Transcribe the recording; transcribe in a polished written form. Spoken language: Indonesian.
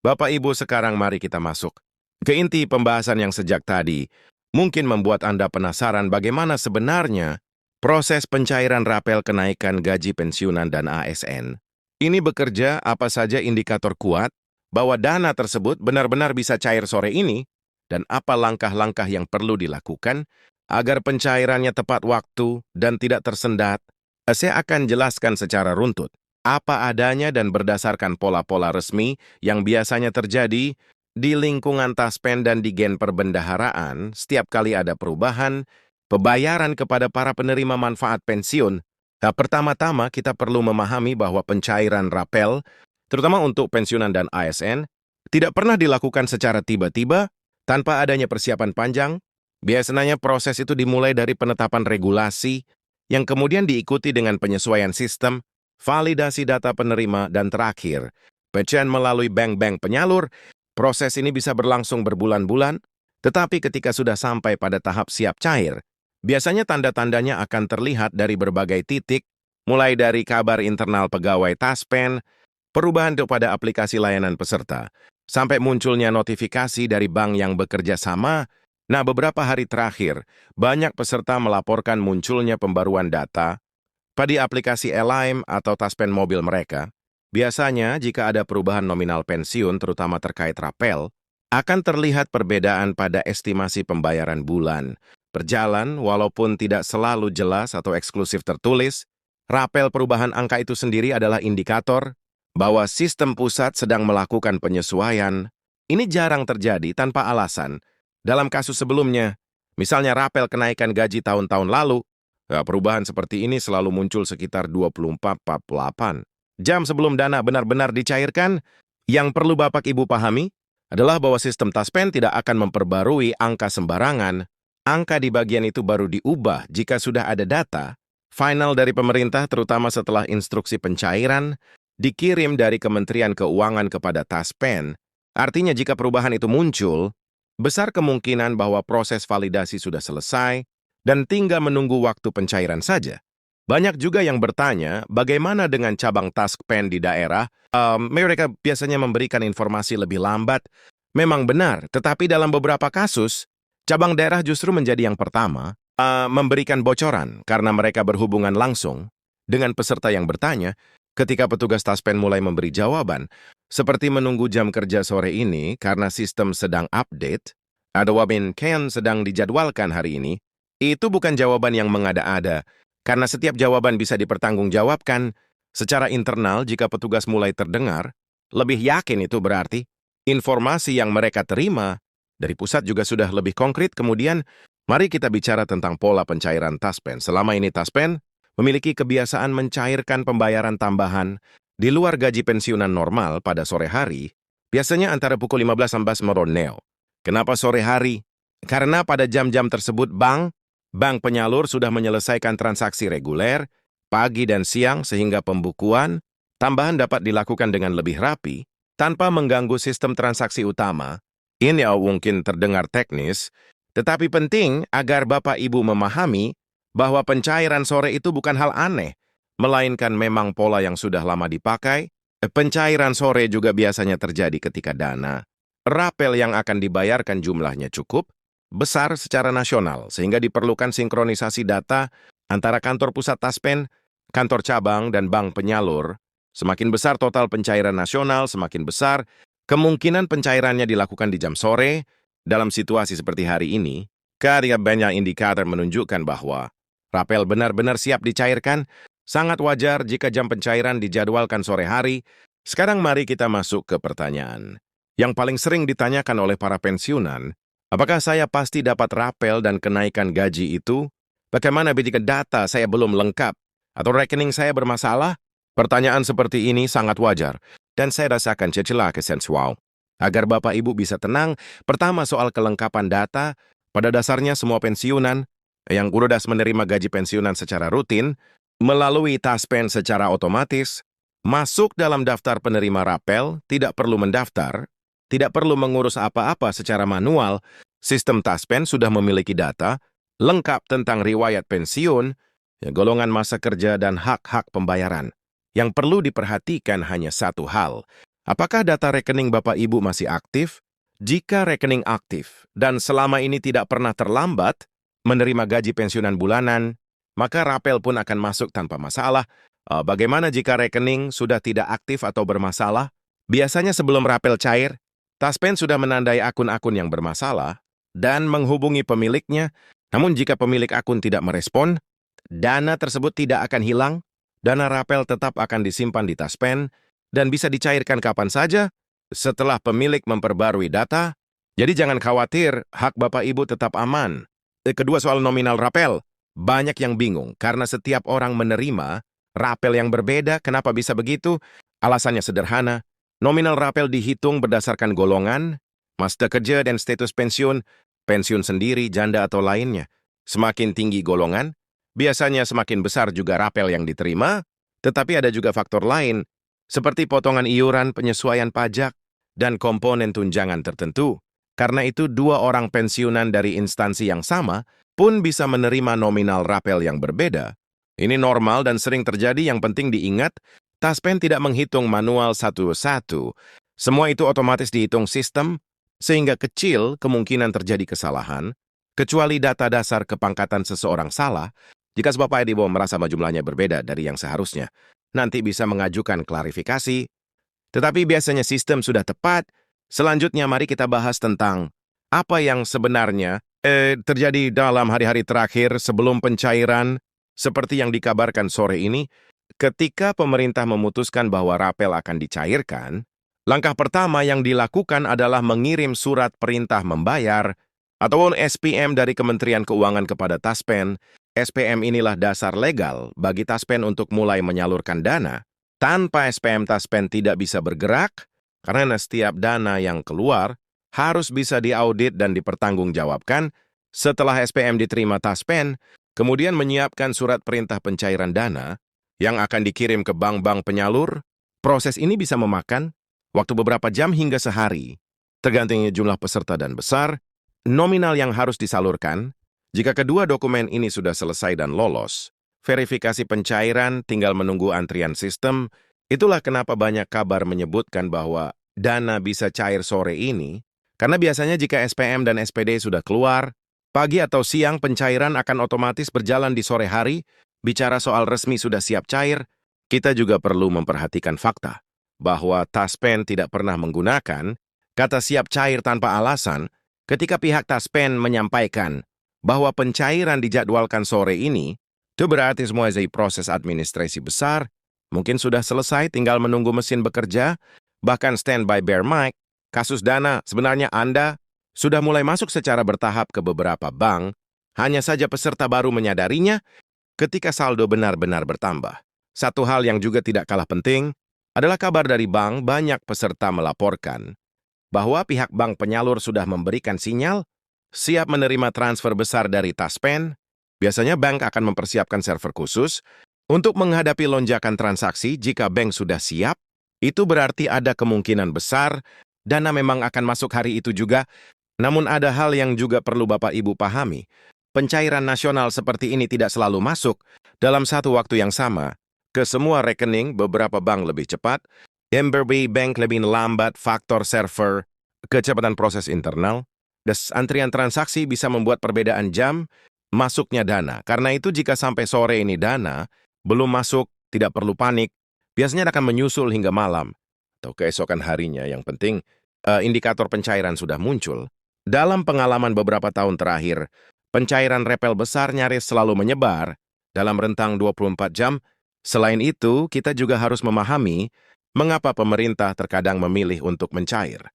Bapak Ibu, sekarang mari kita masuk ke inti pembahasan yang sejak tadi. Mungkin membuat Anda penasaran bagaimana sebenarnya proses pencairan rapel kenaikan gaji pensiunan dan ASN. Ini bekerja, apa saja indikator kuat bahwa dana tersebut benar-benar bisa cair sore ini, dan apa langkah-langkah yang perlu dilakukan agar pencairannya tepat waktu dan tidak tersendat. Saya akan jelaskan secara runtut apa adanya dan berdasarkan pola-pola resmi yang biasanya terjadi di lingkungan Taspen dan di Gen Perbendaharaan setiap kali ada perubahan pembayaran kepada para penerima manfaat pensiun. Nah, pertama-tama kita perlu memahami bahwa pencairan rapel, terutama untuk pensiunan dan ASN, tidak pernah dilakukan secara tiba-tiba tanpa adanya persiapan panjang. Biasanya proses itu dimulai dari penetapan regulasi yang kemudian diikuti dengan penyesuaian sistem, validasi data penerima, dan terakhir, pecahan melalui bank-bank penyalur. Proses ini bisa berlangsung berbulan-bulan, tetapi ketika sudah sampai pada tahap siap cair, biasanya tanda-tandanya akan terlihat dari berbagai titik, mulai dari kabar internal pegawai Taspen, perubahan kepada aplikasi layanan peserta, sampai munculnya notifikasi dari bank yang bekerja sama. Nah, beberapa hari terakhir, banyak peserta melaporkan munculnya pembaruan data pada aplikasi Elime atau Taspen mobil mereka. Biasanya, jika ada perubahan nominal pensiun, terutama terkait rapel, akan terlihat perbedaan pada estimasi pembayaran bulan. Berjalan, walaupun tidak selalu jelas atau eksklusif tertulis, rapel perubahan angka itu sendiri adalah indikator bahwa sistem pusat sedang melakukan penyesuaian. Ini jarang terjadi tanpa alasan. Dalam kasus sebelumnya, misalnya rapel kenaikan gaji tahun-tahun lalu, perubahan seperti ini selalu muncul sekitar 24-48 jam sebelum dana benar-benar dicairkan. Yang perlu Bapak Ibu pahami adalah bahwa sistem Taspen tidak akan memperbarui angka sembarangan. Angka di bagian itu baru diubah jika sudah ada data final dari pemerintah, terutama setelah instruksi pencairan dikirim dari Kementerian Keuangan kepada Taspen. Artinya jika perubahan itu muncul, besar kemungkinan bahwa proses validasi sudah selesai dan tinggal menunggu waktu pencairan saja. Banyak juga yang bertanya, bagaimana dengan cabang Taspen di daerah? Mereka biasanya memberikan informasi lebih lambat. Memang benar, tetapi dalam beberapa kasus, cabang daerah justru menjadi yang pertama memberikan bocoran karena mereka berhubungan langsung dengan peserta yang bertanya. Ketika petugas Taspen mulai memberi jawaban, seperti menunggu jam kerja sore ini karena sistem sedang update, ada Wabin Ken sedang dijadwalkan hari ini, itu bukan jawaban yang mengada-ada, karena setiap jawaban bisa dipertanggungjawabkan secara internal. Jika petugas mulai terdengar, lebih yakin itu berarti informasi yang mereka terima dari pusat juga sudah lebih konkret. Kemudian, mari kita bicara tentang pola pencairan Taspen. Selama ini Taspen memiliki kebiasaan mencairkan pembayaran tambahan di luar gaji pensiunan normal pada sore hari, biasanya antara pukul 15-16 Neo. Kenapa sore hari? Karena pada jam-jam tersebut bank penyalur sudah menyelesaikan transaksi reguler, pagi dan siang, sehingga pembukuan tambahan dapat dilakukan dengan lebih rapi, tanpa mengganggu sistem transaksi utama. Ini mungkin terdengar teknis, tetapi penting agar Bapak Ibu memahami bahwa pencairan sore itu bukan hal aneh, melainkan memang pola yang sudah lama dipakai. Pencairan sore juga biasanya terjadi ketika dana rapel yang akan dibayarkan jumlahnya cukup besar secara nasional, sehingga diperlukan sinkronisasi data antara kantor pusat Taspen, kantor cabang, dan bank penyalur. Semakin besar total pencairan nasional, semakin besar kemungkinan pencairannya dilakukan di jam sore. Dalam situasi seperti hari ini, karena banyak indikator menunjukkan bahwa rapel benar-benar siap dicairkan. Sangat wajar jika jam pencairan dijadwalkan sore hari. Sekarang mari kita masuk ke pertanyaan yang paling sering ditanyakan oleh para pensiunan. Apakah saya pasti dapat rapel dan kenaikan gaji itu? Bagaimana jika data saya belum lengkap atau rekening saya bermasalah? Pertanyaan seperti ini sangat wajar, dan saya rasakan celah kesensual. Agar Bapak Ibu bisa tenang, pertama soal kelengkapan data. Pada dasarnya semua pensiunan yang sudah menerima gaji pensiunan secara rutin melalui Taspen secara otomatis masuk dalam daftar penerima rapel, tidak perlu mendaftar, tidak perlu mengurus apa-apa secara manual. Sistem Taspen sudah memiliki data lengkap tentang riwayat pensiun, golongan masa kerja, dan hak-hak pembayaran. Yang perlu diperhatikan hanya satu hal. Apakah data rekening Bapak Ibu masih aktif? Jika rekening aktif dan selama ini tidak pernah terlambat menerima gaji pensiunan bulanan, maka rapel pun akan masuk tanpa masalah. Bagaimana jika rekening sudah tidak aktif atau bermasalah? Biasanya sebelum rapel cair, Taspen sudah menandai akun-akun yang bermasalah dan menghubungi pemiliknya. Namun jika pemilik akun tidak merespon, dana tersebut tidak akan hilang, dana rapel tetap akan disimpan di Taspen dan bisa dicairkan kapan saja setelah pemilik memperbarui data. Jadi jangan khawatir, hak Bapak Ibu tetap aman. Kedua, soal nominal rapel. Banyak yang bingung karena setiap orang menerima rapel yang berbeda. Kenapa bisa begitu? Alasannya sederhana. Nominal rapel dihitung berdasarkan golongan, masa kerja dan status pensiun, pensiun sendiri, janda atau lainnya. Semakin tinggi golongan, biasanya semakin besar juga rapel yang diterima, tetapi ada juga faktor lain, seperti potongan iuran, penyesuaian pajak, dan komponen tunjangan tertentu. Karena itu, dua orang pensiunan dari instansi yang sama pun bisa menerima nominal rapel yang berbeda. Ini normal dan sering terjadi. Yang penting diingat, Taspen tidak menghitung manual satu-satu. Semua itu otomatis dihitung sistem, sehingga kecil kemungkinan terjadi kesalahan, kecuali data dasar kepangkatan seseorang salah. Jika Bapak Ibu merasa jumlahnya berbeda dari yang seharusnya, nanti bisa mengajukan klarifikasi. Tetapi biasanya sistem sudah tepat. Selanjutnya mari kita bahas tentang apa yang sebenarnya terjadi dalam hari-hari terakhir sebelum pencairan seperti yang dikabarkan sore ini. Ketika pemerintah memutuskan bahwa rapel akan dicairkan, langkah pertama yang dilakukan adalah mengirim surat perintah membayar ataupun SPM dari Kementerian Keuangan kepada Taspen. SPM inilah dasar legal bagi Taspen untuk mulai menyalurkan dana. Tanpa SPM, Taspen tidak bisa bergerak, karena setiap dana yang keluar harus bisa diaudit dan dipertanggungjawabkan. Setelah SPM diterima Taspen, kemudian menyiapkan surat perintah pencairan dana yang akan dikirim ke bank-bank penyalur. Proses ini bisa memakan waktu beberapa jam hingga sehari, tergantung jumlah peserta dan besar nominal yang harus disalurkan. Jika kedua dokumen ini sudah selesai dan lolos, verifikasi pencairan tinggal menunggu antrian sistem. Itulah kenapa banyak kabar menyebutkan bahwa dana bisa cair sore ini, karena biasanya jika SPM dan SPD sudah keluar, pagi atau siang pencairan akan otomatis berjalan di sore hari. Bicara soal resmi sudah siap cair, kita juga perlu memperhatikan fakta bahwa Taspen tidak pernah menggunakan kata siap cair tanpa alasan ketika pihak Taspen menyampaikan bahwa pencairan dijadwalkan sore ini. Itu berarti semua proses administrasi besar mungkin sudah selesai, tinggal menunggu mesin bekerja, bahkan standby bear mic. Kasus dana, sebenarnya Anda sudah mulai masuk secara bertahap ke beberapa bank, hanya saja peserta baru menyadarinya ketika saldo benar-benar bertambah. Satu hal yang juga tidak kalah penting adalah kabar dari bank. Banyak peserta melaporkan bahwa pihak bank penyalur sudah memberikan sinyal siap menerima transfer besar dari Taspen. Biasanya bank akan mempersiapkan server khusus untuk menghadapi lonjakan transaksi. Jika bank sudah siap, itu berarti ada kemungkinan besar dana memang akan masuk hari itu juga. Namun ada hal yang juga perlu Bapak Ibu pahami. Pencairan nasional seperti ini tidak selalu masuk dalam satu waktu yang sama ke semua rekening. Beberapa bank lebih cepat, beberapa bank lebih lambat. Faktor server, kecepatan proses internal, dan antrian transaksi bisa membuat perbedaan jam masuknya dana. Karena itu jika sampai sore ini dana belum masuk, tidak perlu panik. Biasanya akan menyusul hingga malam atau keesokan harinya. Yang penting, indikator pencairan sudah muncul. Dalam pengalaman beberapa tahun terakhir, pencairan rapel besar nyaris selalu menyebar dalam rentang 24 jam. Selain itu, kita juga harus memahami mengapa pemerintah terkadang memilih untuk mencair